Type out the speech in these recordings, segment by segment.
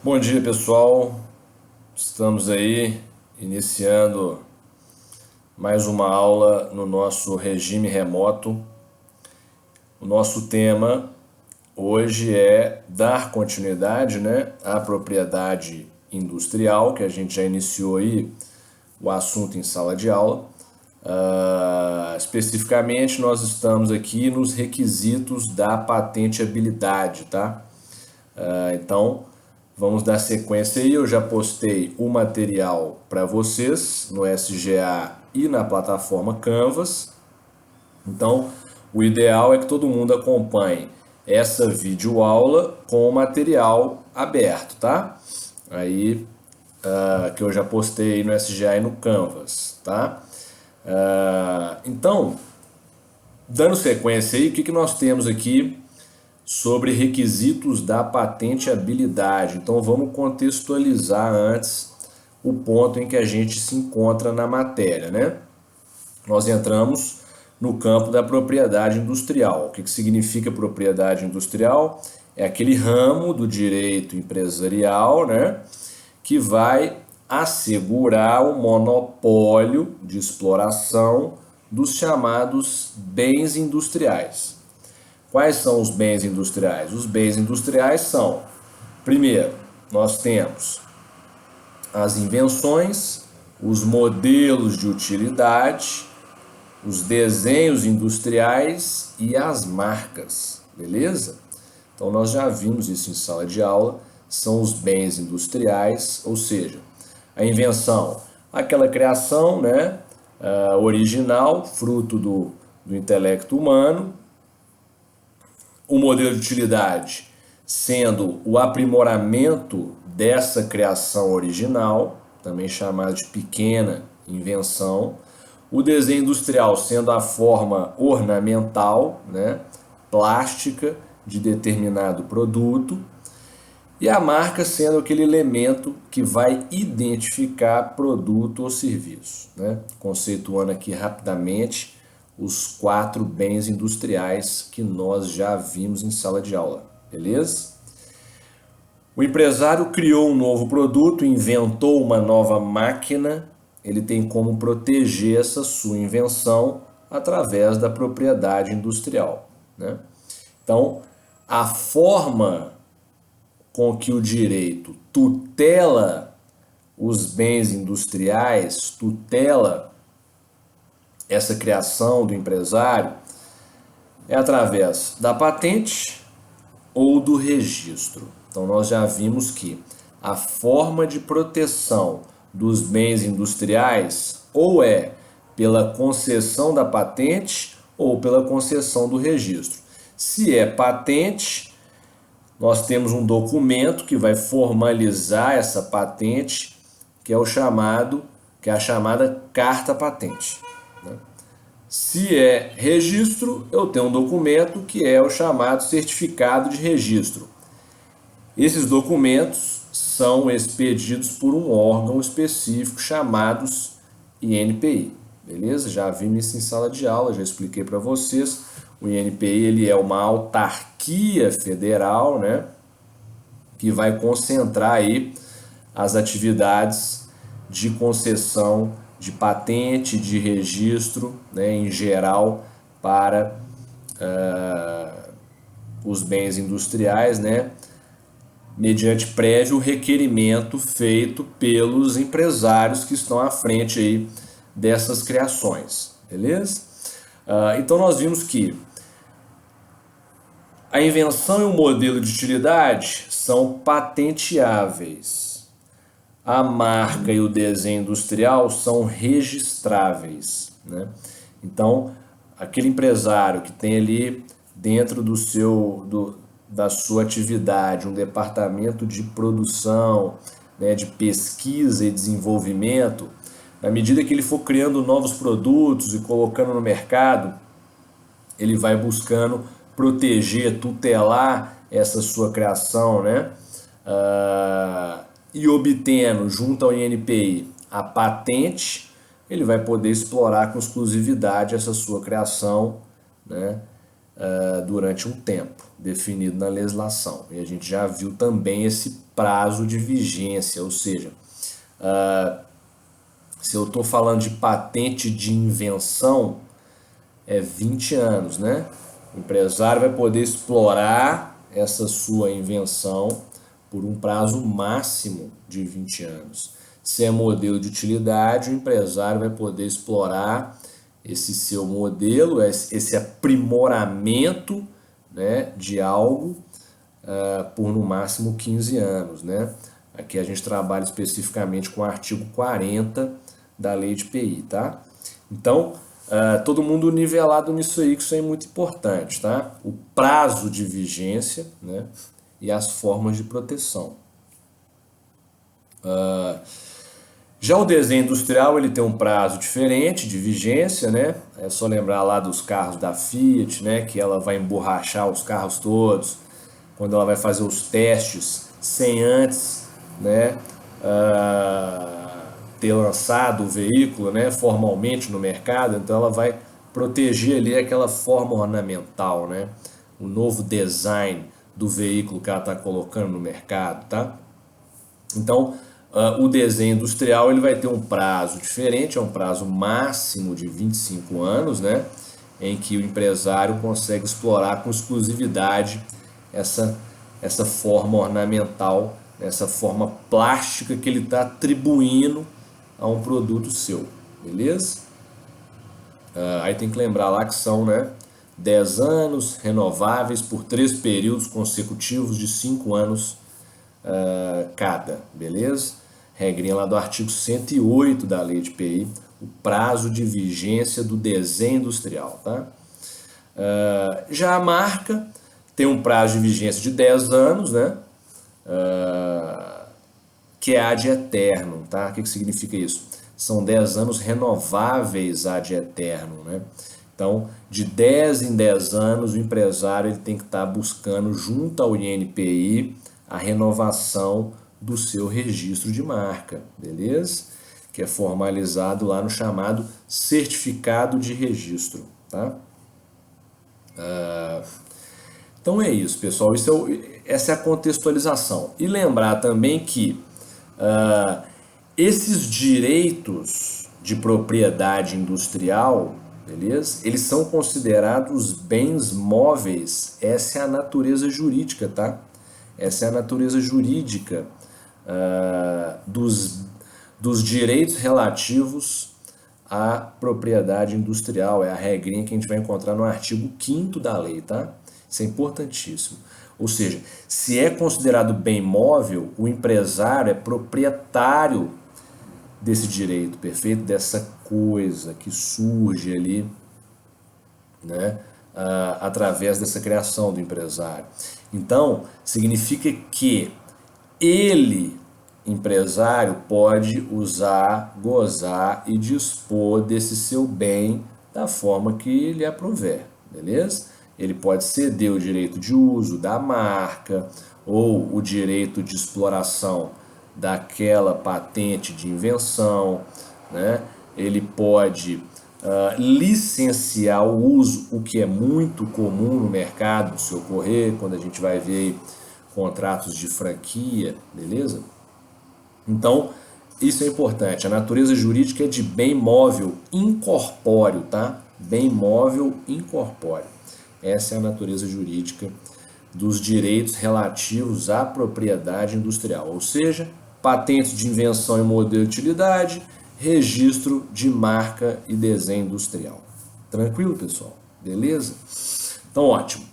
Bom dia, pessoal. Estamos aí iniciando mais uma aula no nosso regime remoto. O nosso tema hoje é dar continuidade, à propriedade industrial, que a gente já iniciou aí o assunto em sala de aula. Especificamente, nós estamos aqui nos requisitos da patenteabilidade, tá? Então, vamos dar sequência aí. Eu já postei o material para vocês no SGA e na plataforma Canvas. Então, o ideal é que todo mundo acompanhe essa videoaula com o material aberto, tá? Aí, que eu já postei no SGA e no Canvas, tá? Então, dando sequência aí, o que nós temos aqui sobre requisitos da patenteabilidade? Então vamos contextualizar antes o ponto em que a gente se encontra na matéria, né? Nós entramos no campo da propriedade industrial. O que significa propriedade industrial? É aquele ramo do direito empresarial, né, que vai assegurar o monopólio de exploração dos chamados bens industriais. Quais são os bens industriais? Os bens industriais são, primeiro, nós temos as invenções, os modelos de utilidade, os desenhos industriais e as marcas, beleza? Então nós já vimos isso em sala de aula, são os bens industriais, ou seja, a invenção, aquela criação, original, fruto do intelecto humano. O modelo de utilidade sendo o aprimoramento dessa criação original, também chamado de pequena invenção. O desenho industrial sendo a forma ornamental, plástica de determinado produto. E a marca sendo aquele elemento que vai identificar produto ou serviço, Conceituando aqui rapidamente os 4 bens industriais que nós já vimos em sala de aula, beleza? O empresário criou um novo produto, inventou uma nova máquina, ele tem como proteger essa sua invenção através da propriedade industrial, Então, a forma com que o direito tutela os bens industriais, tutela essa criação do empresário, é através da patente ou do registro. Então nós já vimos que a forma de proteção dos bens industriais ou é pela concessão da patente ou pela concessão do registro. Se é patente, nós temos um documento que vai formalizar essa patente, que é a chamada carta patente. Se é registro, eu tenho um documento que é o chamado certificado de registro. Esses documentos são expedidos por um órgão específico chamados INPI, beleza? Já vimos isso em sala de aula, já expliquei para vocês. O INPI ele é uma autarquia federal, que vai concentrar aí as atividades de concessão de patente, de registro, em geral, para os bens industriais, mediante prévio requerimento feito pelos empresários que estão à frente aí dessas criações, beleza? Então nós vimos que a invenção e o modelo de utilidade são patenteáveis. A marca e o desenho industrial são registráveis, Então, aquele empresário que tem ali dentro da sua atividade um departamento de produção, de pesquisa e desenvolvimento, na medida que ele for criando novos produtos e colocando no mercado, ele vai buscando proteger, tutelar essa sua criação, e obtendo junto ao INPI a patente, ele vai poder explorar com exclusividade essa sua criação, durante um tempo definido na legislação. E a gente já viu também esse prazo de vigência, ou seja, se eu estou falando de patente de invenção, é 20 anos, né? O empresário vai poder explorar essa sua invenção por um prazo máximo de 20 anos. Se é modelo de utilidade, o empresário vai poder explorar esse seu modelo, esse aprimoramento, né, de algo por no máximo 15 anos, né? Aqui a gente trabalha especificamente com o artigo 40 da lei de PI, tá? Então, todo mundo nivelado nisso aí, que isso é muito importante, tá? O prazo de vigência, né, e as formas de proteção. Já o desenho industrial, ele tem um prazo diferente de vigência, né? É só lembrar lá dos carros da Fiat, né, que ela vai emborrachar os carros todos quando ela vai fazer os testes sem antes, né, ter lançado o veículo, né, formalmente no mercado. Então ela vai proteger ali aquela forma ornamental, né, o novo design do veículo que ela está colocando no mercado, tá? Então, o desenho industrial, ele vai ter um prazo diferente, é um prazo máximo de 25 anos, né, em que o empresário consegue explorar com exclusividade essa forma ornamental, essa forma plástica que ele está atribuindo a um produto seu, beleza? Aí tem que lembrar lá que são, né, 10 anos renováveis por 3 períodos consecutivos de 5 anos cada, beleza? Regrinha lá do artigo 108 da lei de PI, o prazo de vigência do desenho industrial, tá? Já a marca tem um prazo de vigência de 10 anos, né? Que é ad eterno, tá? O que significa isso? São 10 anos renováveis ad eterno, né? Então, de 10 em 10 anos, o empresário ele tem que estar buscando, junto ao INPI, a renovação do seu registro de marca, beleza? Que é formalizado lá no chamado certificado de registro, tá? Então é isso, pessoal. Essa é a contextualização. E lembrar também que esses direitos de propriedade industrial, beleza? Eles são considerados bens móveis. Essa é a natureza jurídica, tá? Essa é a natureza jurídica dos direitos relativos à propriedade industrial. É a regrinha que a gente vai encontrar no artigo 5º da lei, tá? Isso é importantíssimo. Ou seja, se é considerado bem móvel, o empresário é proprietário desse direito, perfeito? Dessa coisa que surge ali, né, através dessa criação do empresário. Então, significa que ele, empresário, pode usar, gozar e dispor desse seu bem da forma que lhe aprouver, beleza? Ele pode ceder o direito de uso da marca ou o direito de exploração daquela patente de invenção, né? Ele pode licenciar o uso, o que é muito comum no mercado se ocorrer, quando a gente vai ver contratos de franquia, beleza? Então, isso é importante. A natureza jurídica é de bem móvel incorpóreo, tá? Bem móvel incorpóreo. Essa é a natureza jurídica dos direitos relativos à propriedade industrial, ou seja, patente de invenção e modelo de utilidade, registro de marca e desenho industrial. Tranquilo, pessoal? Beleza? Então, ótimo.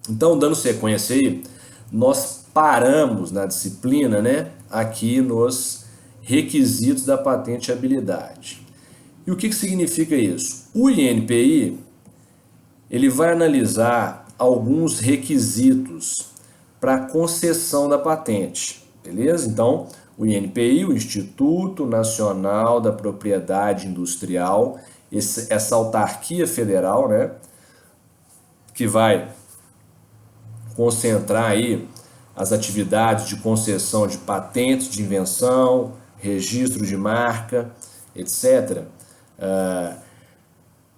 Então, dando sequência aí, nós paramos na disciplina, né, aqui nos requisitos da patenteabilidade. E o que significa isso? O INPI, ele vai analisar alguns requisitos para concessão da patente, beleza? Então, o INPI, o Instituto Nacional da Propriedade Industrial, essa autarquia federal, né, que vai concentrar aí as atividades de concessão de patentes de invenção, registro de marca, etc.,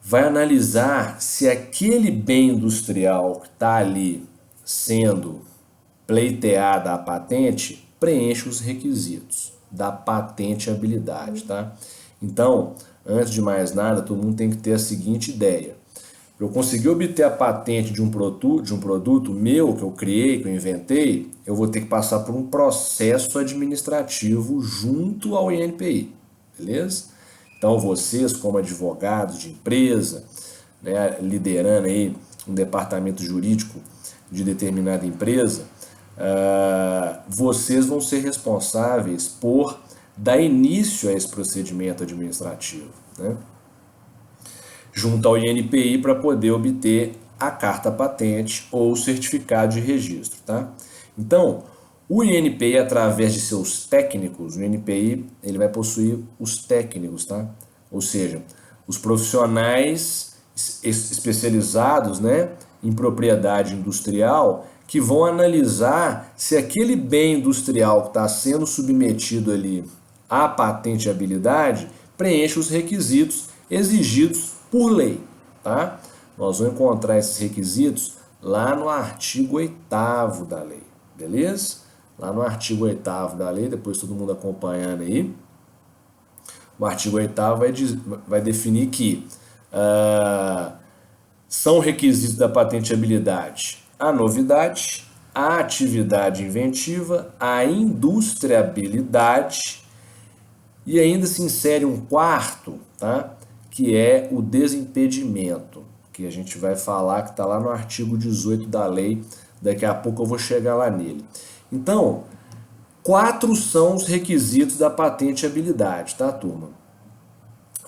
vai analisar se aquele bem industrial que está ali sendo pleiteada a patente preenche os requisitos da patenteabilidade, tá? Então, antes de mais nada, todo mundo tem que ter a seguinte ideia. Para eu conseguir obter a patente de um produto meu que eu criei, que eu inventei, eu vou ter que passar por um processo administrativo junto ao INPI, beleza? Então vocês, como advogados de empresa, né, liderando aí um departamento jurídico de determinada empresa, vocês vão ser responsáveis por dar início a esse procedimento administrativo, né? Junto ao INPI para poder obter a carta patente ou o certificado de registro, tá? Então, o INPI, através de seus técnicos, o INPI ele vai possuir os técnicos, tá? Ou seja, os profissionais especializados, né, em propriedade industrial que vão analisar se aquele bem industrial que está sendo submetido ali à patenteabilidade preenche os requisitos exigidos por lei, tá? Nós vamos encontrar esses requisitos lá no artigo 8º da lei, beleza? Lá no artigo 8º da lei, depois todo mundo acompanhando aí, o artigo 8º vai definir que são requisitos da patenteabilidade a novidade, a atividade inventiva, a industriabilidade e ainda se insere um quarto, tá? Que é o desimpedimento, que a gente vai falar que está lá no artigo 18 da lei, daqui a pouco eu vou chegar lá nele. Então, 4 são os requisitos da patenteabilidade, tá, turma?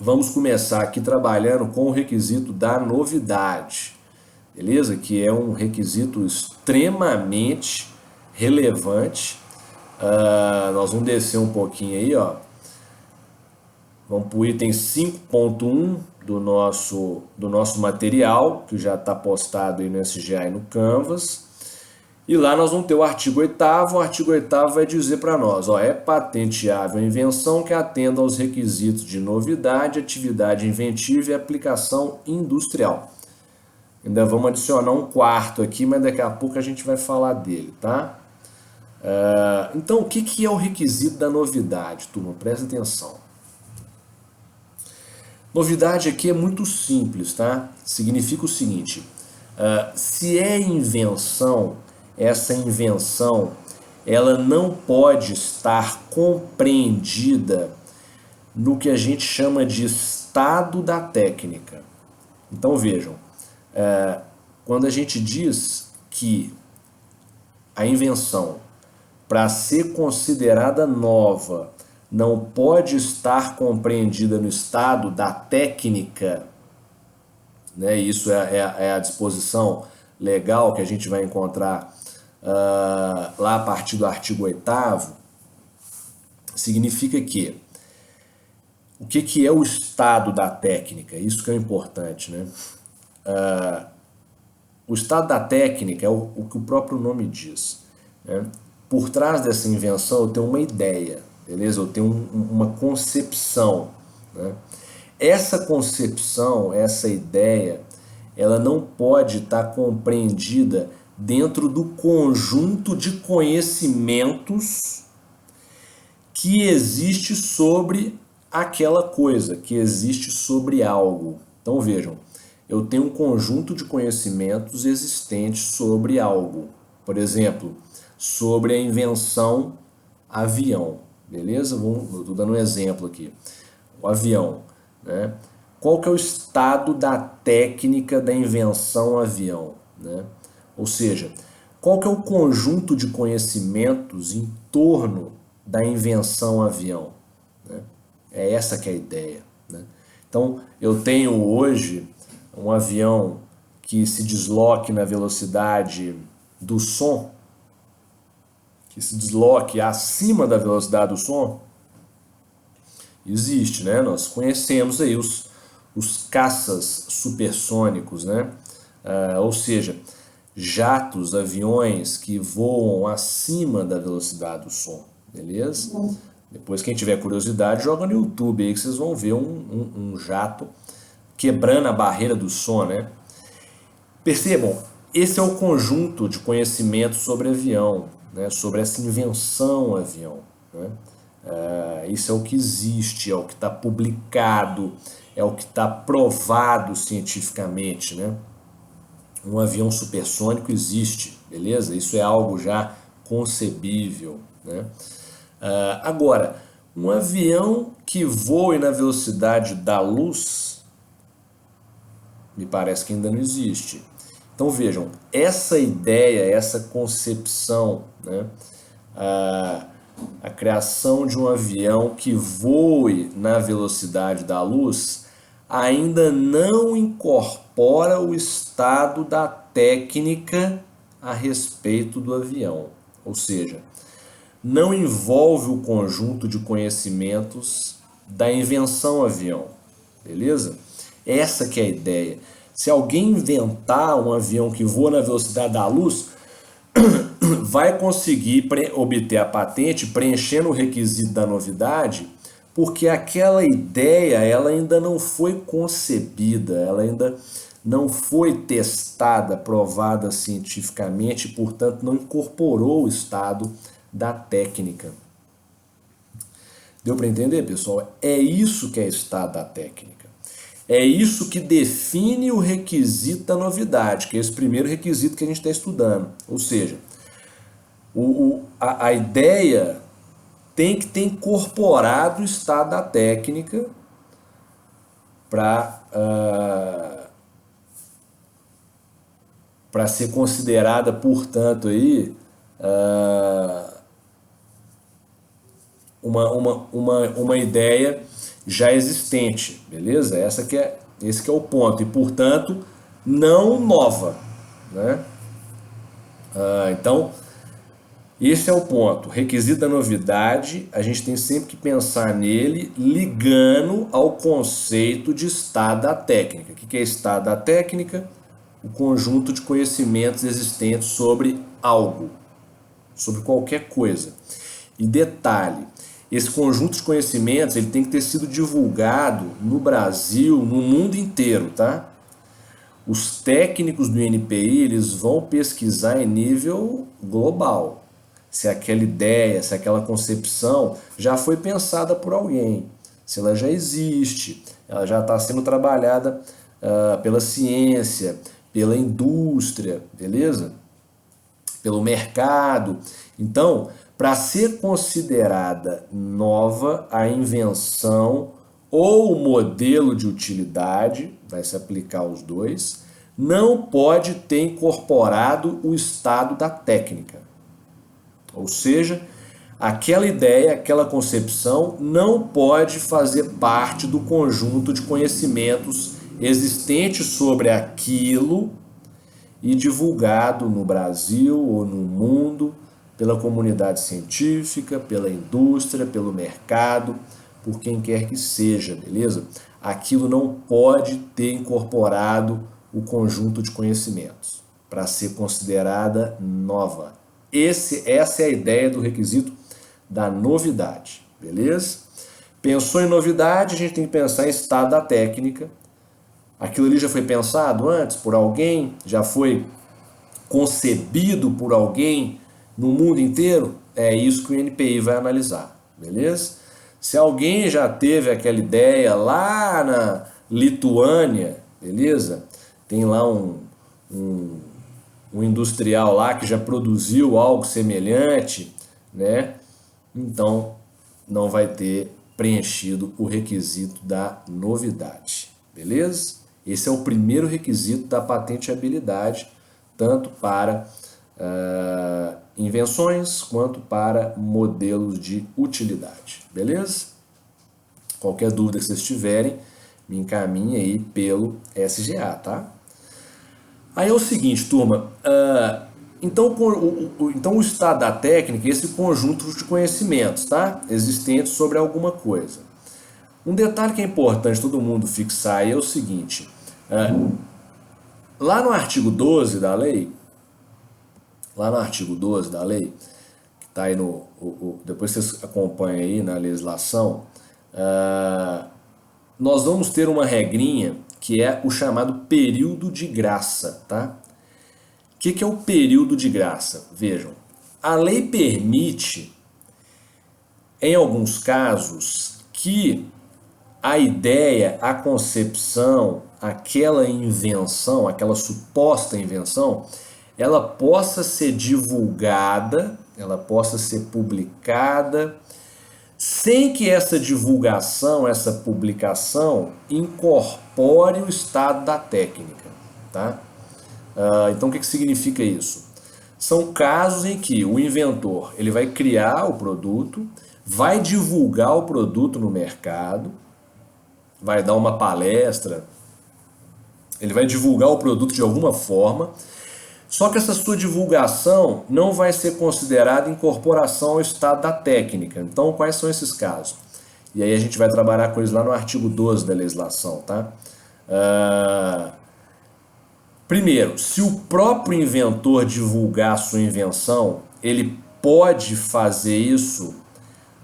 Vamos começar aqui trabalhando com o requisito da novidade, beleza? Que é um requisito extremamente relevante. Nós vamos descer um pouquinho aí, ó. Vamos para o item 5.1 do nosso material, que já está postado aí no SGA e no Canvas. E lá nós vamos ter o artigo 8º. O artigo 8º vai dizer para nós, ó, é patenteável a invenção que atenda aos requisitos de novidade, atividade inventiva e aplicação industrial. Ainda vamos adicionar um quarto aqui, mas daqui a pouco a gente vai falar dele, tá? Então, o que é o requisito da novidade, turma? Presta atenção. Novidade aqui é muito simples, tá? Significa o seguinte, se é invenção, essa invenção, ela não pode estar compreendida no que a gente chama de estado da técnica. Então vejam, quando a gente diz que a invenção, para ser considerada nova, não pode estar compreendida no estado da técnica, né? Isso é a disposição legal que a gente vai encontrar lá a partir do artigo 8º, significa que o que é o estado da técnica? Isso que é importante, né? O estado da técnica é o que o próprio nome diz, né? Por trás dessa invenção eu tenho uma ideia, beleza? Eu tenho uma concepção, né? Essa concepção, essa ideia, ela não pode estar compreendida dentro do conjunto de conhecimentos que existe sobre aquela coisa, que existe sobre algo. Então vejam, eu tenho um conjunto de conhecimentos existentes sobre algo. Por exemplo, sobre a invenção avião. Beleza? Estou dando um exemplo aqui. O avião, né? Qual que é o estado da técnica da invenção avião, né? Ou seja, qual que é o conjunto de conhecimentos em torno da invenção avião, né? É essa que é a ideia, né? Então, eu tenho hoje um avião que se desloque na velocidade do som, que se desloque acima da velocidade do som, existe, né? Nós conhecemos aí os caças supersônicos, né? Ou seja, jatos, aviões que voam acima da velocidade do som, beleza? Depois, quem tiver curiosidade, joga no YouTube aí que vocês vão ver um jato quebrando a barreira do som, né? Percebam, esse é o conjunto de conhecimentos sobre avião, né? Sobre essa invenção avião, né? Isso é o que existe, é o que está publicado, é o que está provado cientificamente, né? Um avião supersônico existe, beleza? Isso é algo já concebível, né? Agora, um avião que voe na velocidade da luz, me parece que ainda não existe. Então vejam, essa ideia, essa concepção, né? A criação de um avião que voe na velocidade da luz ainda não incorpora o estado da técnica a respeito do avião. Ou seja, não envolve o conjunto de conhecimentos da invenção avião. Beleza? Essa que é a ideia. Se alguém inventar um avião que voa na velocidade da luz, vai conseguir obter a patente preenchendo o requisito da novidade, porque aquela ideia ela ainda não foi concebida, ela ainda não foi testada, provada cientificamente, e, portanto, não incorporou o estado da técnica. Deu para entender, pessoal? É isso que é estado da técnica. É isso que define o requisito da novidade, que é esse primeiro requisito que a gente está estudando. Ou seja, a ideia tem que ter incorporado o estado da técnica para ser considerada, portanto, aí, uma ideia já existente, beleza? Esse que é o ponto, e, portanto, não nova, né? Então, esse é o ponto. Requisito da novidade, a gente tem sempre que pensar nele ligando ao conceito de estado da técnica. O que é estado da técnica? O conjunto de conhecimentos existentes sobre algo, sobre qualquer coisa. E detalhe, esse conjunto de conhecimentos ele tem que ter sido divulgado no Brasil, no mundo inteiro, tá? Os técnicos do INPI eles vão pesquisar em nível global. Se aquela ideia, se aquela concepção já foi pensada por alguém, se ela já existe, ela já está sendo trabalhada pela ciência, pela indústria, beleza? Pelo mercado. Então, para ser considerada nova, a invenção ou o modelo de utilidade, vai se aplicar aos dois, não pode ter incorporado o estado da técnica. Ou seja, aquela ideia, aquela concepção não pode fazer parte do conjunto de conhecimentos existentes sobre aquilo e divulgado no Brasil ou no mundo pela comunidade científica, pela indústria, pelo mercado, por quem quer que seja, beleza? Aquilo não pode ter incorporado o conjunto de conhecimentos para ser considerada nova. Essa é a ideia do requisito da novidade, beleza? Pensou em novidade, a gente tem que pensar em estado da técnica. Aquilo ali já foi pensado antes por alguém? Já foi concebido por alguém no mundo inteiro? É isso que o INPI vai analisar, beleza? Se alguém já teve aquela ideia lá na Lituânia, beleza? Tem lá um industrial lá que já produziu algo semelhante, né? Então não vai ter preenchido o requisito da novidade, beleza? Esse é o primeiro requisito da patenteabilidade, tanto para invenções quanto para modelos de utilidade, beleza? Qualquer dúvida que vocês tiverem, me encaminhe aí pelo SGA, tá? Aí é o seguinte, turma, então o estado da técnica é esse conjunto de conhecimentos, tá? Existentes sobre alguma coisa. Um detalhe que é importante todo mundo fixar aí é o seguinte, lá no artigo 12 da lei, que está aí depois vocês acompanham aí na legislação, nós vamos ter uma regrinha que é o chamado período de graça, tá? O que é o período de graça? Vejam, a lei permite, em alguns casos, que a ideia, a concepção, aquela invenção, aquela suposta invenção, ela possa ser divulgada, ela possa ser publicada, sem que essa divulgação, essa publicação, incorpore o estado da técnica, tá? Então o que significa isso? São casos em que o inventor ele vai criar o produto, vai divulgar o produto no mercado, vai dar uma palestra, ele vai divulgar o produto de alguma forma, só que essa sua divulgação não vai ser considerada incorporação ao estado da técnica. Então, quais são esses casos? E aí a gente vai trabalhar com eles lá no artigo 12 da legislação, tá? Primeiro, se o próprio inventor divulgar a sua invenção, ele pode fazer isso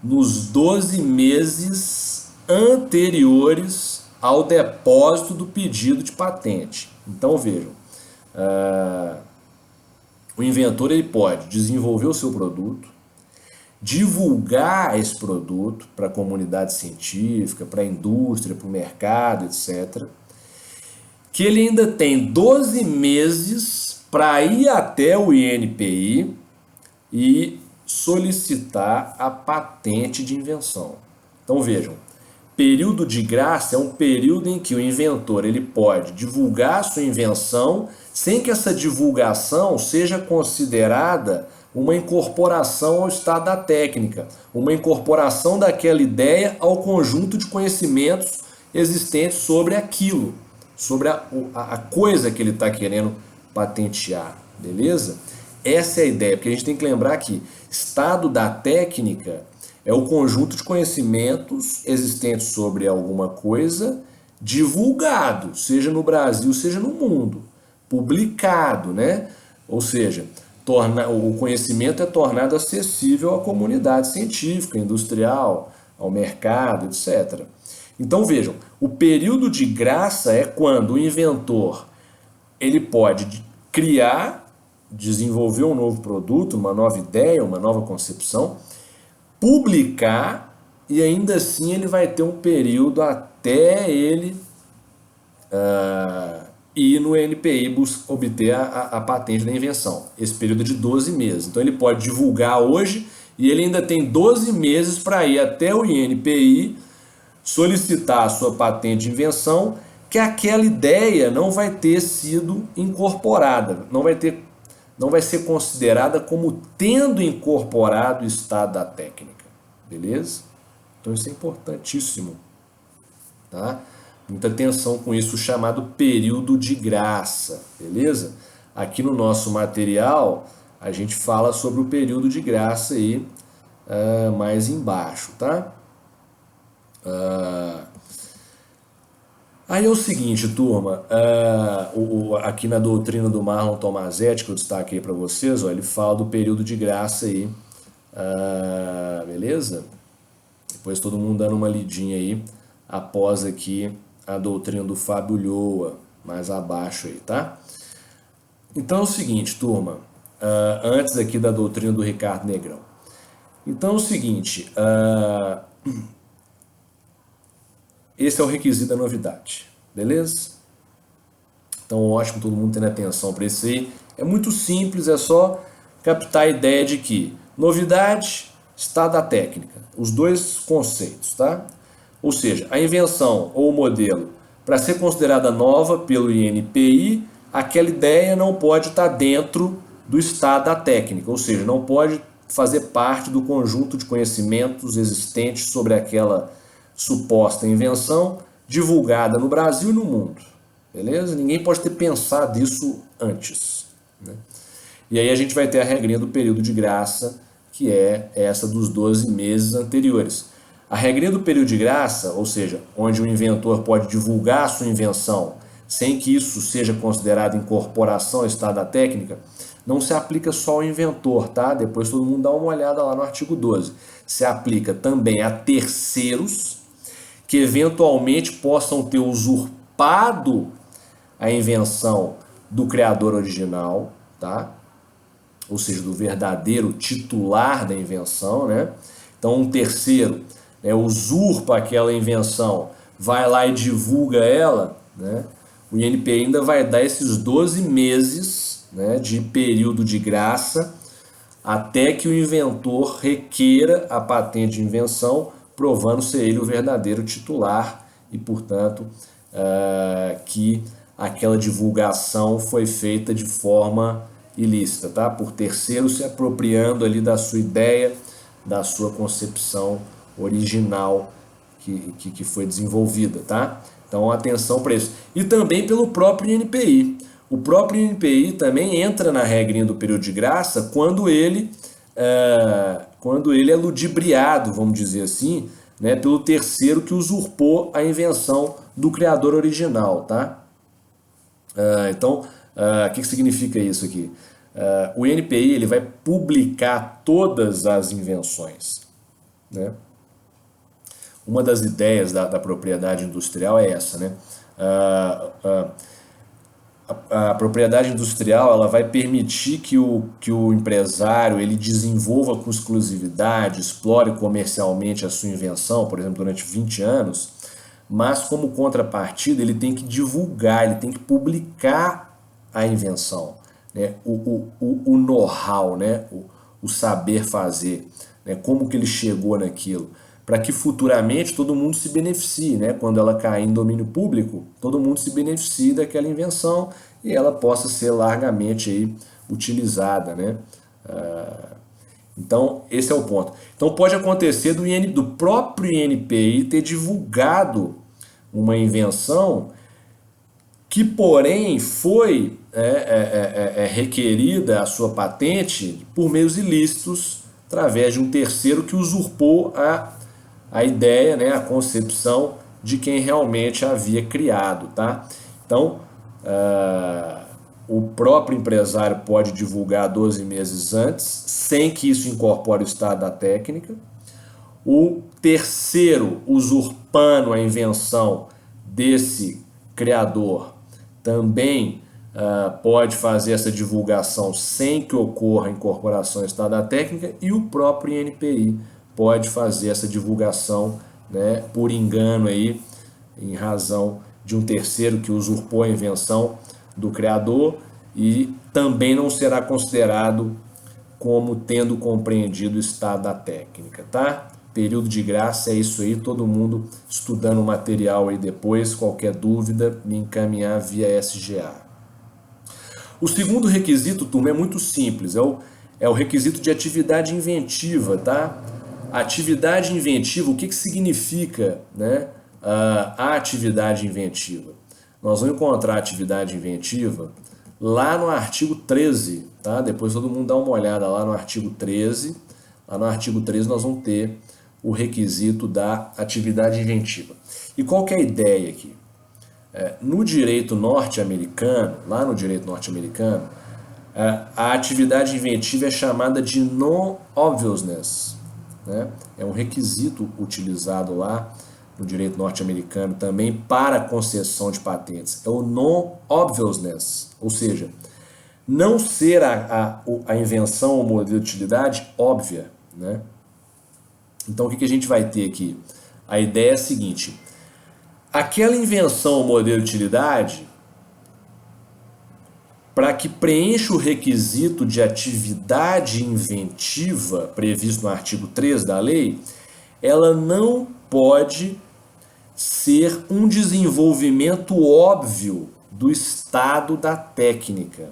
nos 12 meses anteriores ao depósito do pedido de patente. Então, vejam, o inventor ele pode desenvolver o seu produto, divulgar esse produto para a comunidade científica, para a indústria, para o mercado, etc. Que ele ainda tem 12 meses para ir até o INPI e solicitar a patente de invenção. Então vejam, período de graça é um período em que o inventor ele pode divulgar a sua invenção sem que essa divulgação seja considerada uma incorporação ao estado da técnica, uma incorporação daquela ideia ao conjunto de conhecimentos existentes sobre aquilo, sobre a coisa que ele está querendo patentear, beleza? Essa é a ideia, porque a gente tem que lembrar que estado da técnica é o conjunto de conhecimentos existentes sobre alguma coisa divulgado, seja no Brasil, seja no mundo, publicado, né? Ou seja, o conhecimento é tornado acessível à comunidade científica, industrial, ao mercado, etc. Então vejam, o período de graça é quando o inventor ele pode criar, desenvolver um novo produto, uma nova ideia, uma nova concepção, publicar e ainda assim ele vai ter um período até ele ir no NPI obter a patente da invenção. Esse período é de 12 meses. Então ele pode divulgar hoje e ele ainda tem 12 meses para ir até o INPI solicitar a sua patente de invenção, que aquela ideia não vai ter sido incorporada, não vai ser considerada como tendo incorporado o estado da técnica, beleza? Então isso é importantíssimo, tá? Muita atenção com isso, chamado período de graça, beleza? Aqui no nosso material a gente fala sobre o período de graça aí mais embaixo, tá? Aí é o seguinte, turma, aqui na doutrina do Marlon Tomasetti, que eu destaquei para vocês, ó, ele fala do período de graça aí, beleza? Depois todo mundo dando uma lidinha aí, após aqui a doutrina do Fábio Lhoa, mais abaixo aí, tá? Então é o seguinte, turma, antes aqui da doutrina do Ricardo Negrão. Então é o seguinte, esse é o requisito da novidade, beleza? Então, ótimo, todo mundo tendo atenção para isso aí. É muito simples, é só captar a ideia de que novidade, estado da técnica, os dois conceitos, tá? Ou seja, a invenção ou o modelo, para ser considerada nova pelo INPI, aquela ideia não pode estar dentro do estado da técnica, ou seja, não pode fazer parte do conjunto de conhecimentos existentes sobre aquela suposta invenção divulgada no Brasil e no mundo, beleza? Ninguém pode ter pensado isso antes, né? E aí a gente vai ter a regrinha do período de graça, que é essa dos 12 meses anteriores. A regrinha do período de graça, ou seja, onde o inventor pode divulgar a sua invenção sem que isso seja considerado incorporação ao estado da técnica, não se aplica só ao inventor, tá? Depois todo mundo dá uma olhada lá no artigo 12. Se aplica também a terceiros que eventualmente possam ter usurpado a invenção do criador original, tá? Ou seja, do verdadeiro titular da invenção, né? Então um terceiro, né, usurpa aquela invenção, vai lá e divulga ela, né? O INPI ainda vai dar esses 12 meses, né, de período de graça até que o inventor requeira a patente de invenção, provando ser ele o verdadeiro titular e, portanto, que aquela divulgação foi feita de forma ilícita, tá? Por terceiros se apropriando ali da sua ideia, da sua concepção original que foi desenvolvida, tá? Então, atenção para isso. E também pelo próprio INPI. O próprio INPI também entra na regrinha do período de graça quando ele é ludibriado, vamos dizer assim, né, pelo terceiro que usurpou a invenção do criador original, tá? Então, o que significa isso aqui? O INPI ele vai publicar todas as invenções, né? Uma das ideias da propriedade industrial é essa, né? A propriedade industrial ela vai permitir que o empresário ele desenvolva com exclusividade, explore comercialmente a sua invenção, por exemplo, durante 20 anos, mas como contrapartida ele tem que divulgar, ele tem que publicar a invenção, né? O know-how, né? O saber fazer, né? Como que ele chegou naquilo, para que futuramente todo mundo se beneficie, né? Quando ela cair em domínio público, todo mundo se beneficie daquela invenção e ela possa ser largamente aí utilizada, né? Então, esse é o ponto. Então, pode acontecer do próprio INPI ter divulgado uma invenção que, porém, foi requerida a sua patente por meios ilícitos, através de um terceiro que usurpou a ideia, né, a concepção de quem realmente havia criado, tá? Então, o próprio empresário pode divulgar 12 meses antes, sem que isso incorpore o estado da técnica. O terceiro, usurpando a invenção desse criador, também pode fazer essa divulgação sem que ocorra a incorporação ao estado da técnica, e o próprio INPI pode fazer essa divulgação, né, por engano aí, em razão de um terceiro que usurpou a invenção do criador, e também não será considerado como tendo compreendido o estado da técnica, tá? Período de graça é isso aí, todo mundo estudando o material aí depois, qualquer dúvida, me encaminhar via SGA. O segundo requisito, turma, é muito simples, é o requisito de atividade inventiva, tá? Atividade inventiva, o que significa, né, a atividade inventiva? Nós vamos encontrar a atividade inventiva lá no artigo 13, tá? Depois todo mundo dá uma olhada lá no artigo 13. Lá no artigo 13 nós vamos ter o requisito da atividade inventiva. E qual que é a ideia aqui? No direito norte-americano, lá no direito norte-americano, a atividade inventiva é chamada de non-obviousness, né? É um requisito utilizado lá no direito norte-americano também para a concessão de patentes. É o non-obviousness, ou seja, não ser a invenção ou modelo de utilidade óbvia, né? Então, o que a gente vai ter aqui? A ideia é a seguinte: aquela invenção ou modelo de utilidade, para que preencha o requisito de atividade inventiva previsto no artigo 3 da lei, ela não pode ser um desenvolvimento óbvio do estado da técnica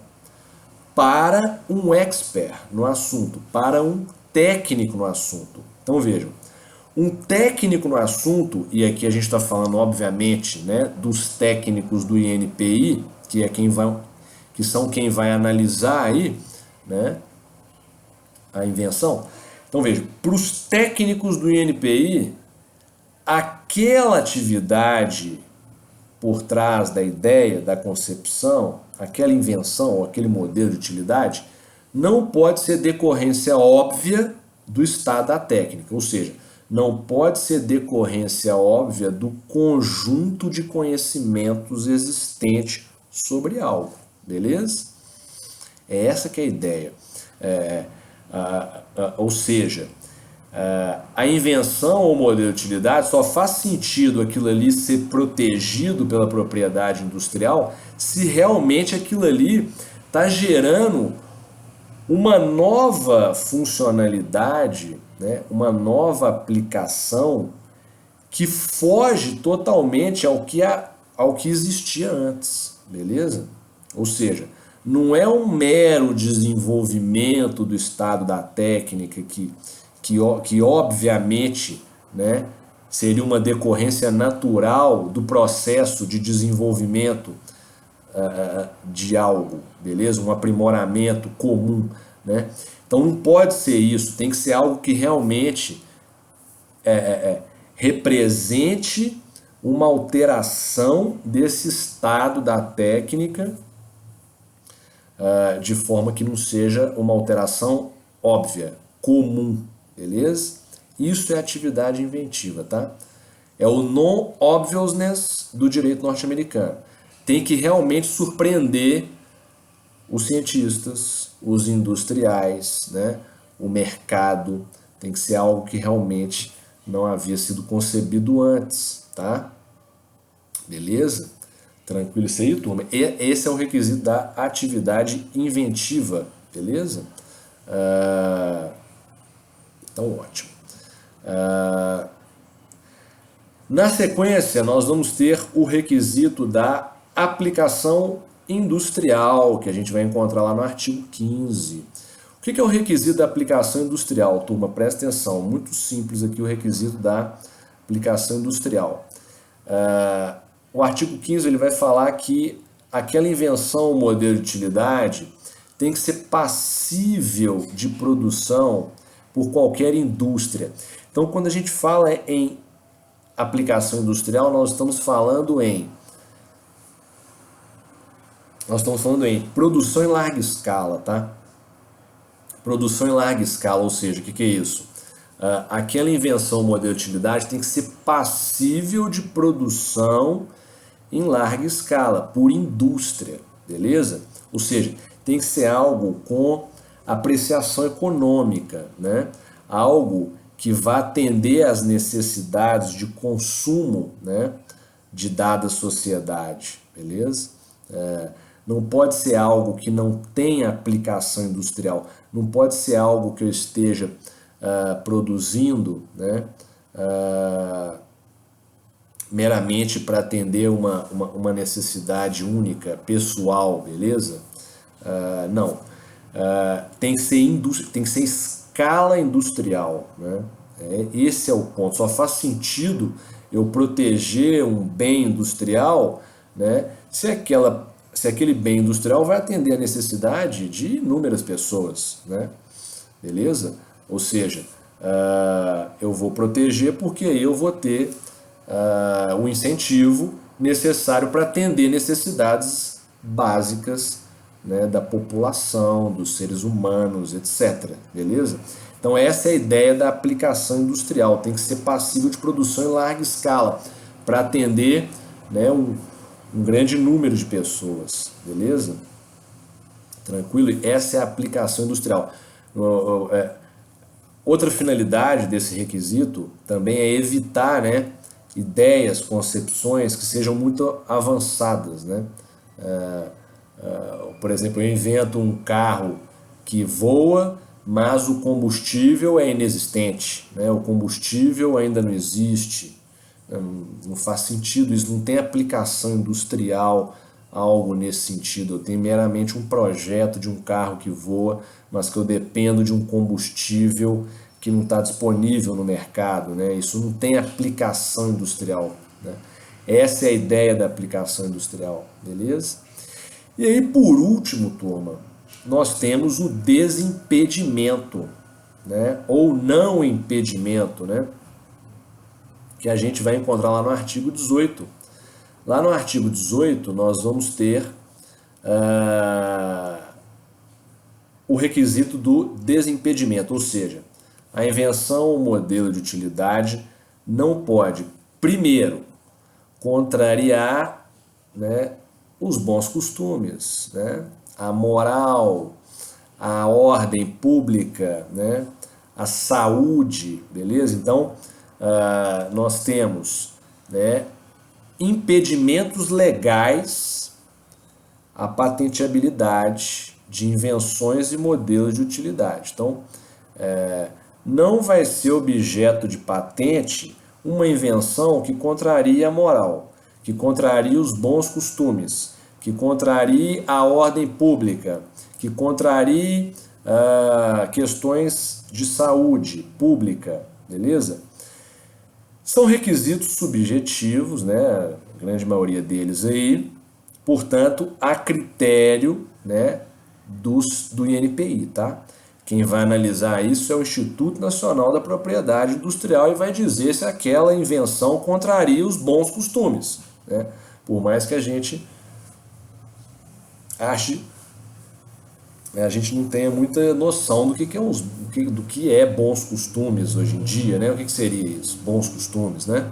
para um expert no assunto, para um técnico no assunto. Então vejam, um técnico no assunto, e aqui a gente está falando obviamente, né, dos técnicos do INPI, que são quem vai analisar aí, né, a invenção. Então veja, para os técnicos do INPI, aquela atividade por trás da ideia, da concepção, aquela invenção, aquele modelo de utilidade, não pode ser decorrência óbvia do estado da técnica. Ou seja, não pode ser decorrência óbvia do conjunto de conhecimentos existente sobre algo, beleza? É essa que é a ideia. Ou seja, a invenção ou modelo de utilidade só faz sentido aquilo ali ser protegido pela propriedade industrial se realmente aquilo ali está gerando uma nova funcionalidade, né, uma nova aplicação que foge totalmente ao que existia antes, beleza? Ou seja, não é um mero desenvolvimento do estado da técnica que obviamente, né, seria uma decorrência natural do processo de desenvolvimento de algo, beleza? Um aprimoramento comum, né? Então não pode ser isso, tem que ser algo que realmente represente uma alteração desse estado da técnica de forma que não seja uma alteração óbvia, comum, beleza? Isso é atividade inventiva, tá? É o non-obviousness do direito norte-americano. Tem que realmente surpreender os cientistas, os industriais, né? O mercado. Tem que ser algo que realmente não havia sido concebido antes, tá? Beleza? Tranquilo isso aí, turma? Esse é o requisito da atividade inventiva, beleza? Então, ótimo. Na sequência, nós vamos ter o requisito da aplicação industrial, que a gente vai encontrar lá no artigo 15. O que é o requisito da aplicação industrial, turma? Presta atenção, muito simples aqui o requisito da aplicação industrial. O artigo 15 ele vai falar que aquela invenção ou modelo de utilidade tem que ser passível de produção por qualquer indústria. Então, quando a gente fala em aplicação industrial, nós estamos falando em produção em larga escala, tá? Produção em larga escala, ou seja, o que é isso? Aquela invenção ou modelo de utilidade tem que ser passível de produção em larga escala, por indústria, beleza? Ou seja, tem que ser algo com apreciação econômica, né? Algo que vá atender às necessidades de consumo, né, de dada sociedade, beleza? Não pode ser algo que não tenha aplicação industrial, não pode ser algo que eu esteja produzindo, né, meramente para atender uma necessidade única, pessoal, beleza? Não. Tem que ser escala industrial, né? Esse é o ponto. Só faz sentido eu proteger um bem industrial, né, se aquele bem industrial vai atender a necessidade de inúmeras pessoas, né? Beleza? Ou seja, eu vou proteger porque aí eu vou ter o incentivo necessário para atender necessidades básicas, né, da população, dos seres humanos, etc. Beleza? Então essa é a ideia da aplicação industrial. Tem que ser passível de produção em larga escala para atender, né, um grande número de pessoas. Beleza? Tranquilo? Essa é a aplicação industrial. Outra finalidade desse requisito também é evitar, né, ideias, concepções que sejam muito avançadas, né? Por exemplo, eu invento um carro que voa, mas o combustível é inexistente, né? O combustível ainda não existe, não faz sentido isso, não tem aplicação industrial, algo nesse sentido. Eu tenho meramente um projeto de um carro que voa, mas que eu dependo de um combustível que não está disponível no mercado, né? Isso não tem aplicação industrial, né? Essa é a ideia da aplicação industrial, beleza? E aí, por último, turma, nós temos o desimpedimento, né? Ou não impedimento, né? Que a gente vai encontrar lá no artigo 18. Lá no artigo 18, nós vamos ter o requisito do desimpedimento, ou seja, A invenção ou modelo de utilidade não pode, primeiro, contrariar, né, os bons costumes, né, a moral, a ordem pública, né, a saúde, beleza? Então, nós temos, né, impedimentos legais à patenteabilidade de invenções e modelos de utilidade. Então, não vai ser objeto de patente uma invenção que contraria a moral, que contraria os bons costumes, que contrarie a ordem pública, que contrarie questões de saúde pública, beleza? São requisitos subjetivos, né? A grande maioria deles aí, portanto, a critério, né, do INPI, tá? Quem vai analisar isso é o Instituto Nacional da Propriedade Industrial e vai dizer se aquela invenção contraria os bons costumes, né? Por mais que a gente ache, a gente não tenha muita noção do que é bons costumes hoje em dia, né? O que seria isso? Bons costumes, né?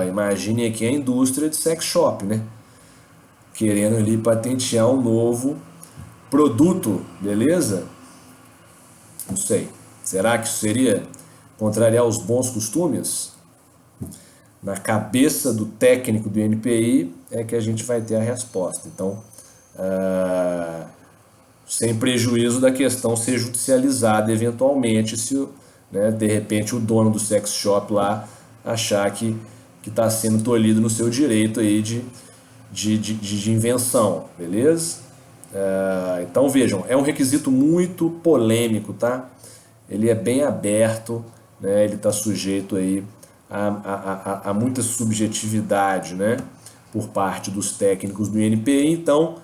Imagine aqui a indústria de sex shop, né? Querendo ali patentear um novo produto, beleza? Não sei. Será que isso seria contrariar os bons costumes? Na cabeça do técnico do INPI é que a gente vai ter a resposta. Então, sem prejuízo da questão ser judicializada eventualmente, se, né, de repente o dono do sex shop lá achar que está sendo tolhido no seu direito aí de invenção, beleza? Então vejam, é um requisito muito polêmico, tá? Ele é bem aberto, né? Ele está sujeito aí a muita subjetividade, né? Por parte dos técnicos do INPI, então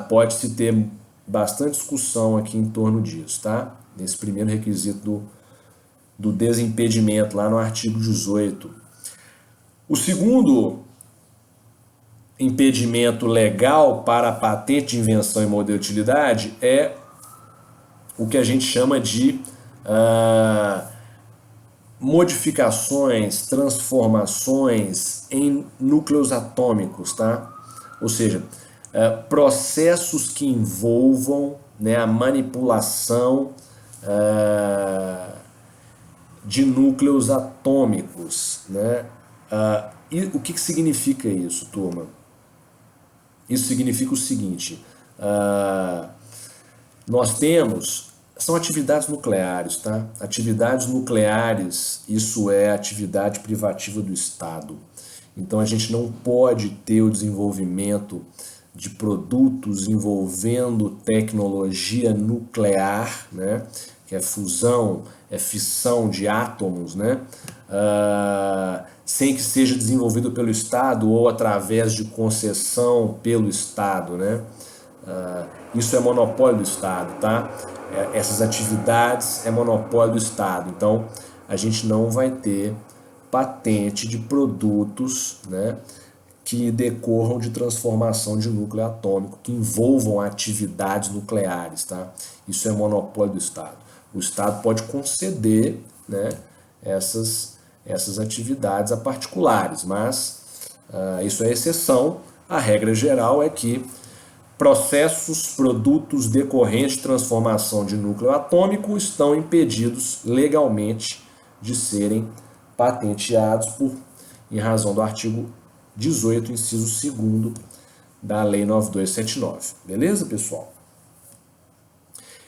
pode-se ter bastante discussão aqui em torno disso, tá? Nesse primeiro requisito do desimpedimento lá no artigo 18. O segundo impedimento legal para a patente de invenção e modelo de utilidade é o que a gente chama de modificações, transformações em núcleos atômicos, tá? Ou seja, processos que envolvam, né, a manipulação de núcleos atômicos, né? E o que significa isso, turma? Isso significa o seguinte: nós temos, são atividades nucleares, tá? Atividades nucleares, isso é atividade privativa do Estado. Então a gente não pode ter o desenvolvimento de produtos envolvendo tecnologia nuclear, né? Que é fusão, é fissão de átomos, né? Sem que seja desenvolvido pelo Estado ou através de concessão pelo Estado, né? Isso é monopólio do Estado, tá? Essas atividades é monopólio do Estado. Então, a gente não vai ter patente de produtos, né, que decorram de transformação de núcleo atômico, que envolvam atividades nucleares, tá? Isso é monopólio do Estado. O Estado pode conceder, né, essas atividades a particulares, mas isso é exceção. A regra geral é que processos, produtos decorrentes de transformação de núcleo atômico estão impedidos legalmente de serem patenteados em razão do artigo 18, inciso 2º da Lei 9279. Beleza, pessoal?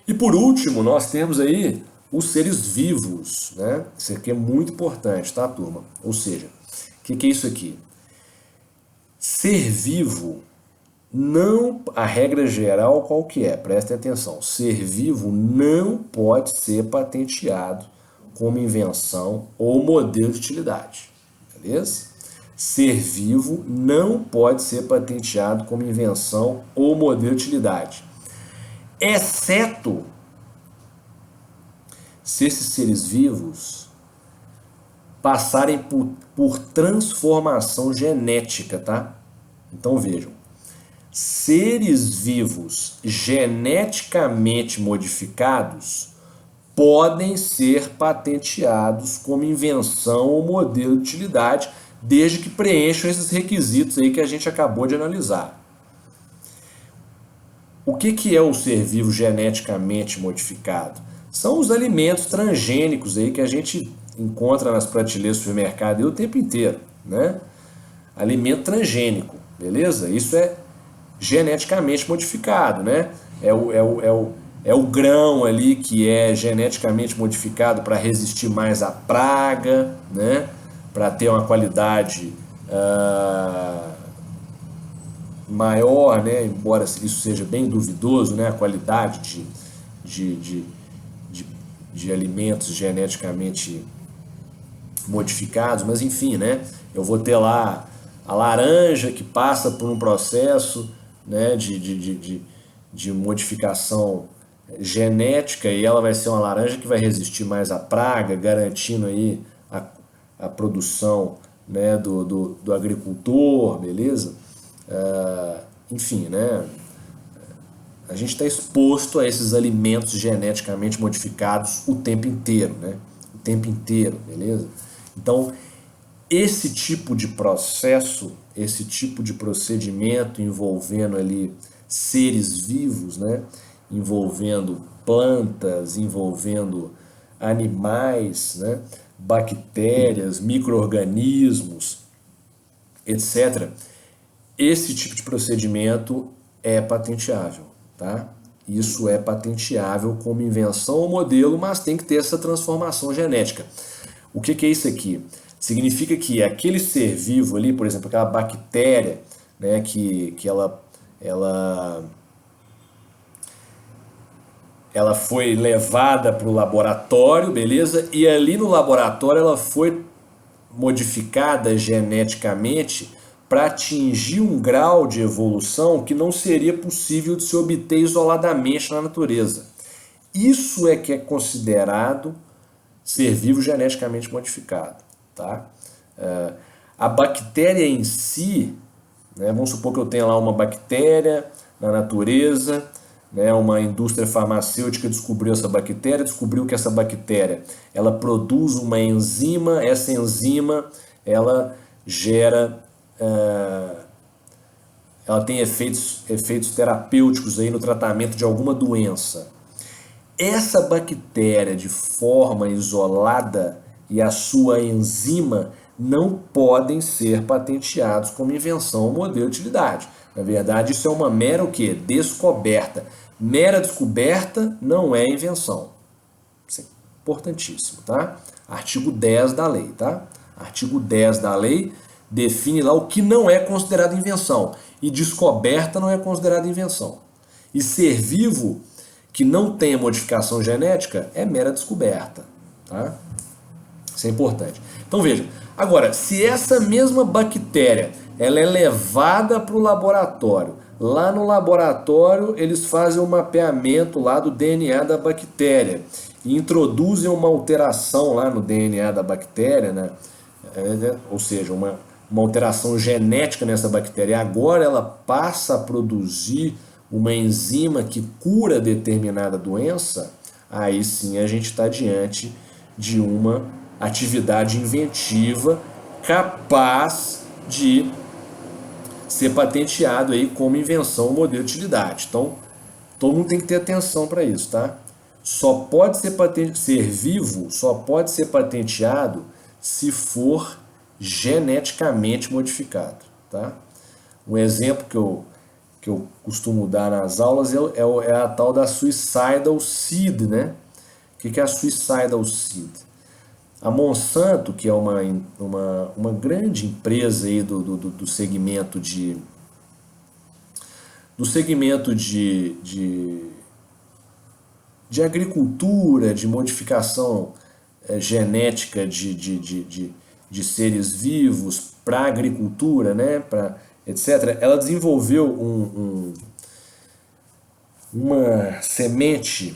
E por último, nós temos aí os seres vivos, né? Isso aqui é muito importante, tá, turma? Ou seja, o que é isso aqui? Ser vivo, não, a regra geral qual que é? Prestem atenção. Ser vivo não pode ser patenteado como invenção ou modelo de utilidade, beleza? Ser vivo não pode ser patenteado como invenção ou modelo de utilidade, exceto se esses seres vivos passarem por transformação genética, tá? Então vejam, seres vivos geneticamente modificados podem ser patenteados como invenção ou modelo de utilidade, desde que preencham esses requisitos aí que a gente acabou de analisar. O que é o ser vivo geneticamente modificado? São os alimentos transgênicos aí que a gente encontra nas prateleiras do supermercado aí o tempo inteiro, né? Alimento transgênico, beleza? Isso é geneticamente modificado, né? É o grão ali que é geneticamente modificado para resistir mais à praga, né? Para ter uma qualidade maior, né? Embora isso seja bem duvidoso, né? A qualidade de, de, de, de alimentos geneticamente modificados, mas enfim, né? Eu vou ter lá a laranja que passa por um processo, né, de modificação genética e ela vai ser uma laranja que vai resistir mais à praga, garantindo aí a produção, né, do agricultor, beleza? Enfim, né? A gente está exposto a esses alimentos geneticamente modificados o tempo inteiro, né? O tempo inteiro, beleza? Então, esse tipo de processo, esse tipo de procedimento envolvendo ali seres vivos, né? Envolvendo plantas, envolvendo animais, né? Bactérias, micro-organismos, etc. Esse tipo de procedimento é patenteável, tá? Isso é patenteável como invenção ou modelo, mas tem que ter essa transformação genética. O que é isso aqui? Significa que aquele ser vivo ali, por exemplo, aquela bactéria, né, que ela foi levada para o laboratório, beleza? E ali no laboratório ela foi modificada geneticamente para atingir um grau de evolução que não seria possível de se obter isoladamente na natureza. Isso é que é considerado ser vivo geneticamente modificado, tá? A bactéria em si, né, vamos supor que eu tenha lá uma bactéria na natureza, né, uma indústria farmacêutica descobriu essa bactéria, descobriu que essa bactéria ela produz uma enzima, essa enzima ela gera, ela tem efeitos terapêuticos aí no tratamento de alguma doença. Essa bactéria de forma isolada e a sua enzima não podem ser patenteados como invenção ou modelo de utilidade. Na verdade, isso é uma mera o quê? Descoberta. Mera descoberta não é invenção. Isso é importantíssimo, tá? Artigo 10 da lei, tá? Artigo 10 da lei define lá o que não é considerado invenção. E descoberta não é considerada invenção. E ser vivo que não tenha modificação genética é mera descoberta, tá? Isso é importante. Então veja, agora, se essa mesma bactéria ela é levada para o laboratório, lá no laboratório eles fazem um mapeamento lá do DNA da bactéria e introduzem uma alteração lá no DNA da bactéria, né? Ou seja, uma alteração genética nessa bactéria, e agora ela passa a produzir uma enzima que cura determinada doença, aí sim a gente está diante de uma atividade inventiva capaz de ser patenteado aí como invenção ou modelo de utilidade. Então, todo mundo tem que ter atenção para isso, tá? Só pode ser vivo, só pode ser patenteado se for geneticamente modificado, tá? Um exemplo que eu costumo dar nas aulas é a tal da suicidal seed, né? O que é a suicidal seed? A Monsanto, que é uma grande empresa aí do segmento de agricultura, de modificação genética de seres vivos para agricultura, né? Etc. Ela desenvolveu uma semente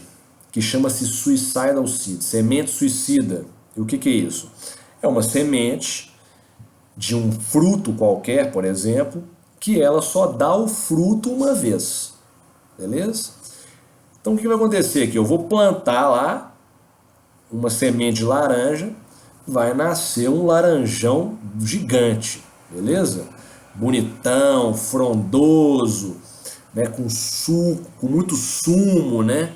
que chama-se suicidal seed, semente suicida. E o que é isso? É uma semente de um fruto qualquer, por exemplo, que ela só dá o fruto uma vez. Beleza? Então o que vai acontecer aqui? Eu vou plantar lá uma semente de laranja, vai nascer um laranjão gigante, beleza? Bonitão, frondoso, né, com suco, com muito sumo, né?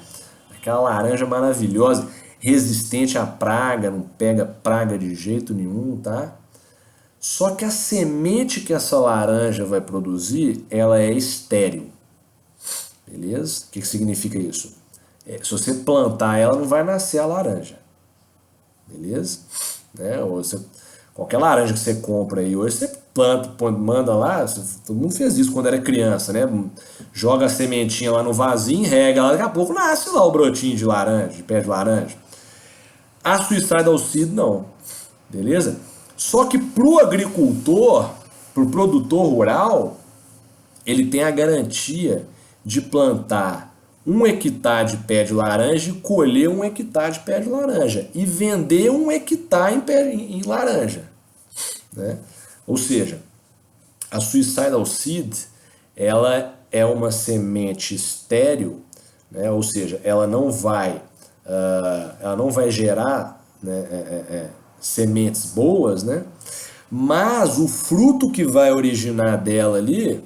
Aquela laranja maravilhosa, resistente à praga, não pega praga de jeito nenhum, tá? Só que a semente que essa laranja vai produzir, ela é estéril, beleza? O que significa isso? Se você plantar ela, não vai nascer a laranja, beleza? Né? Qualquer laranja que você compra aí hoje, você planta, manda lá, todo mundo fez isso quando era criança, né? Joga a sementinha lá no vasinho, rega lá, daqui a pouco nasce lá o brotinho de laranja, de pé de laranja. A Suicidal Seed não, beleza? Só que pro agricultor, pro produtor rural, ele tem a garantia de plantar 1 hectare de pé de laranja e colher 1 hectare de pé de laranja e vender 1 hectare em laranja, né? Ou seja, a Suicidal Seed, ela é uma semente estéril, né? Ou seja, ela não vai gerar, né, sementes boas, né? Mas o fruto que vai originar dela ali,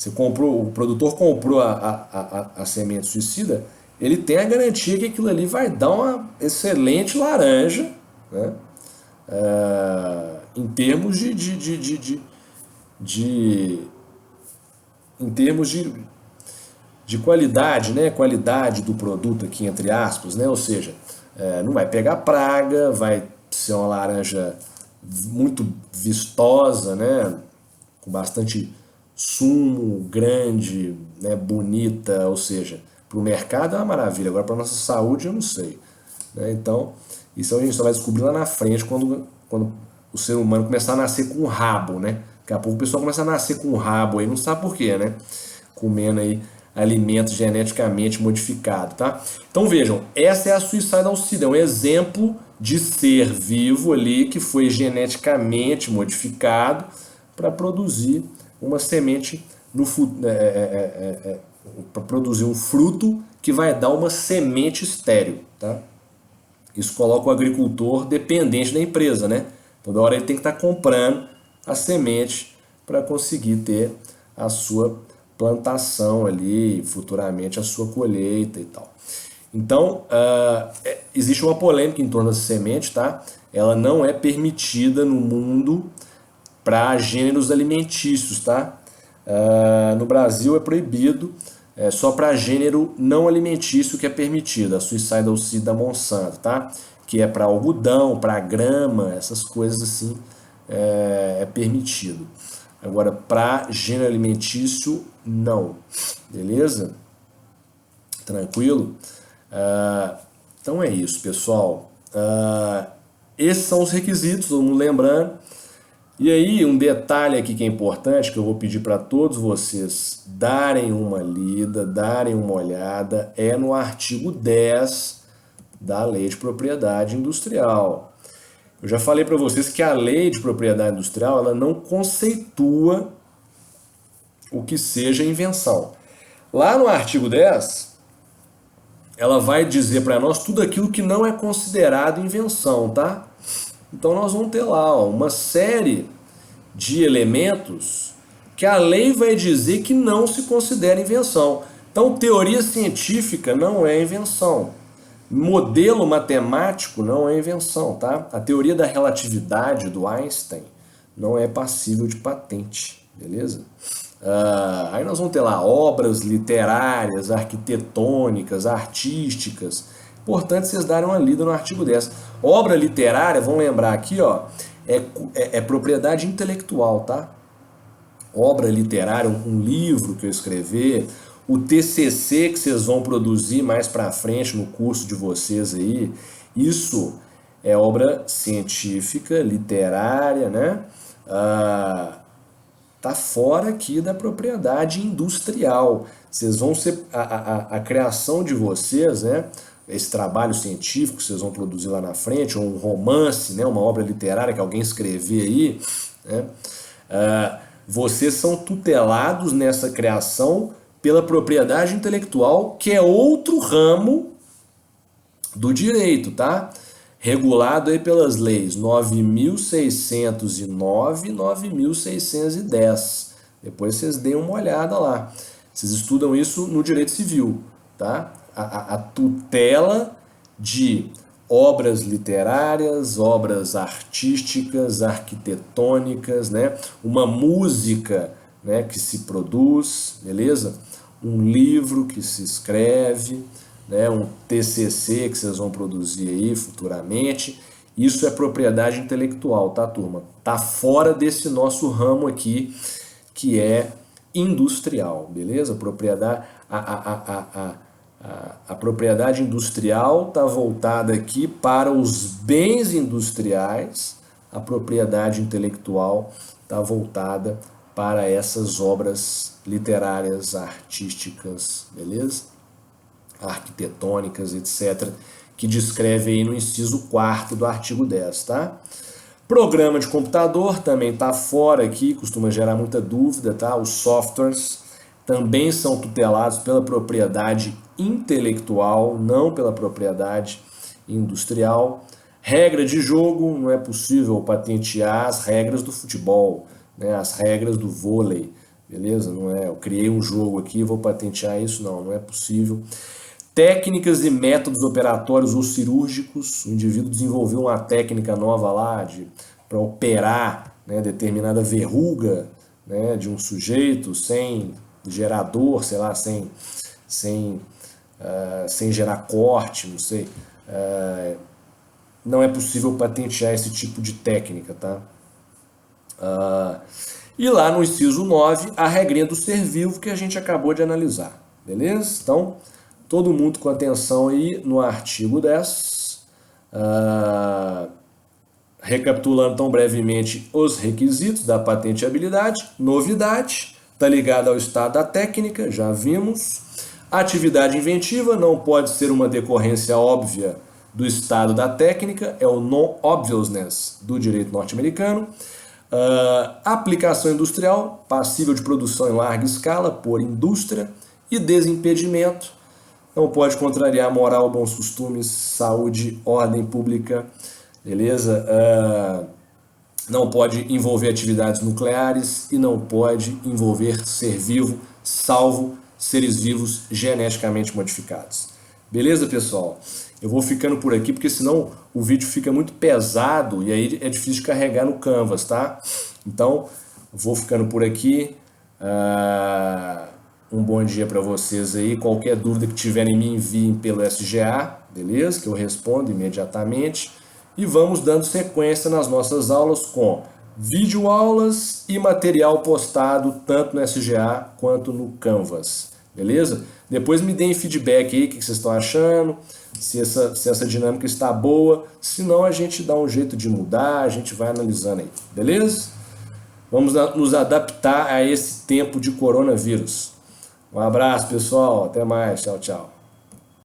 o produtor comprou a semente suicida, ele tem a garantia que aquilo ali vai dar uma excelente laranja, né? Em termos de qualidade, né? Qualidade do produto aqui, entre aspas, né? Ou seja, não vai pegar praga, vai ser uma laranja muito vistosa, né? Com bastante sumo, grande, né? Bonita, ou seja, para o mercado é uma maravilha, agora para a nossa saúde eu não sei, né? Então, isso a gente só vai descobrir lá na frente quando o ser humano começar a nascer com um rabo, né? Daqui a pouco o pessoal começa a nascer com um rabo aí, não sabe por quê, né? Comendo aí alimentos geneticamente modificados, tá? Então vejam, essa é a Suicidal Seed, é um exemplo de ser vivo ali que foi geneticamente modificado para produzir uma semente para produzir um fruto que vai dar uma semente estéril, tá? Isso coloca o agricultor dependente da empresa, né? Toda hora ele tem que estar comprando a semente para conseguir ter a sua plantação ali, futuramente a sua colheita e tal. Então, existe uma polêmica em torno dessa semente, tá? Ela não é permitida no mundo para gêneros alimentícios, tá? No Brasil é proibido, só para gênero não alimentício que é permitido, a Suicidal Seed da Monsanto, tá? Que é para algodão, para grama, essas coisas assim, é permitido. Agora, para gênero alimentício, não. Beleza? Tranquilo? Então é isso, pessoal. Esses são os requisitos, vamos lembrando. E aí, um detalhe aqui que é importante, que eu vou pedir para todos vocês darem uma lida, darem uma olhada, é no artigo 10 da Lei de Propriedade Industrial. Eu já falei para vocês que a Lei de Propriedade Industrial ela não conceitua o que seja invenção. Lá no artigo 10, ela vai dizer para nós tudo aquilo que não é considerado invenção, tá? Então nós vamos ter lá uma série de elementos que a lei vai dizer que não se considera invenção. Então teoria científica não é invenção. Modelo matemático não é invenção, tá? A teoria da relatividade do Einstein não é passível de patente, beleza? Aí nós vamos ter lá obras literárias, arquitetônicas, artísticas. Importante vocês darem uma lida no artigo 10. Obra literária, vamos lembrar aqui, ó, é propriedade intelectual, tá? Obra literária, um livro que eu escrever, o TCC que vocês vão produzir mais para frente no curso de vocês aí, isso é obra científica, literária, né? Tá fora aqui da propriedade industrial. Vocês vão ser a criação de vocês, né? Esse trabalho científico que vocês vão produzir lá na frente, ou um romance, né? Uma obra literária que alguém escrever aí, né? Vocês são tutelados nessa criação pela propriedade intelectual, que é outro ramo do direito, tá? regulado aí pelas leis 9.609 e 9.610. Depois vocês deem uma olhada lá. Vocês estudam isso no direito civil, tá? A tutela de obras literárias, obras artísticas, arquitetônicas, né? Uma música, né, que se produz, beleza? Um livro que se escreve, né, um TCC que vocês vão produzir aí futuramente. Isso é propriedade intelectual, tá, turma? Tá fora desse nosso ramo aqui, que é industrial, beleza? A propriedade industrial está voltada aqui para os bens industriais, a propriedade intelectual está voltada para essas obras literárias, artísticas, beleza? Arquitetônicas, etc., que descreve aí no inciso 4º do artigo 10, tá? Programa de computador também está fora aqui, costuma gerar muita dúvida, tá? Os softwares também são tutelados pela propriedade intelectual, não pela propriedade industrial. Regra de jogo, não é possível patentear as regras do futebol, né? As regras do vôlei, beleza? Não é, eu criei um jogo aqui e vou patentear isso, não é possível. Técnicas e métodos operatórios ou cirúrgicos. O indivíduo desenvolveu uma técnica nova lá para operar, né, determinada verruga, né, de um sujeito sem gerar dor, sei lá, sem gerar corte, não sei. Não é possível patentear esse tipo de técnica, tá? E lá no inciso 9, a regrinha do ser vivo que a gente acabou de analisar, beleza? Então, todo mundo com atenção aí no artigo 10. Recapitulando tão brevemente os requisitos da patenteabilidade. Novidade, está ligada ao estado da técnica, já vimos. Atividade inventiva não pode ser uma decorrência óbvia do estado da técnica, é o non-obviousness do direito norte-americano. Aplicação industrial, passível de produção em larga escala por indústria. E desimpedimento, não pode contrariar moral, bons costumes, saúde, ordem pública, beleza? Não pode envolver atividades nucleares e não pode envolver ser vivo, salvo seres vivos geneticamente modificados. Beleza, pessoal? Eu vou ficando por aqui porque senão o vídeo fica muito pesado e aí é difícil de carregar no Canvas, tá? Então, vou ficando por aqui. Um bom dia para vocês aí. Qualquer dúvida que tiverem, me enviem pelo SGA, beleza? Que eu respondo imediatamente. E vamos dando sequência nas nossas aulas com videoaulas e material postado tanto no SGA quanto no Canvas, beleza? Depois me deem feedback aí, o que vocês estão achando, se essa dinâmica está boa. Se não, a gente dá um jeito de mudar, a gente vai analisando aí, beleza? Vamos nos adaptar a esse tempo de coronavírus. Um abraço, pessoal. Até mais. Tchau, tchau.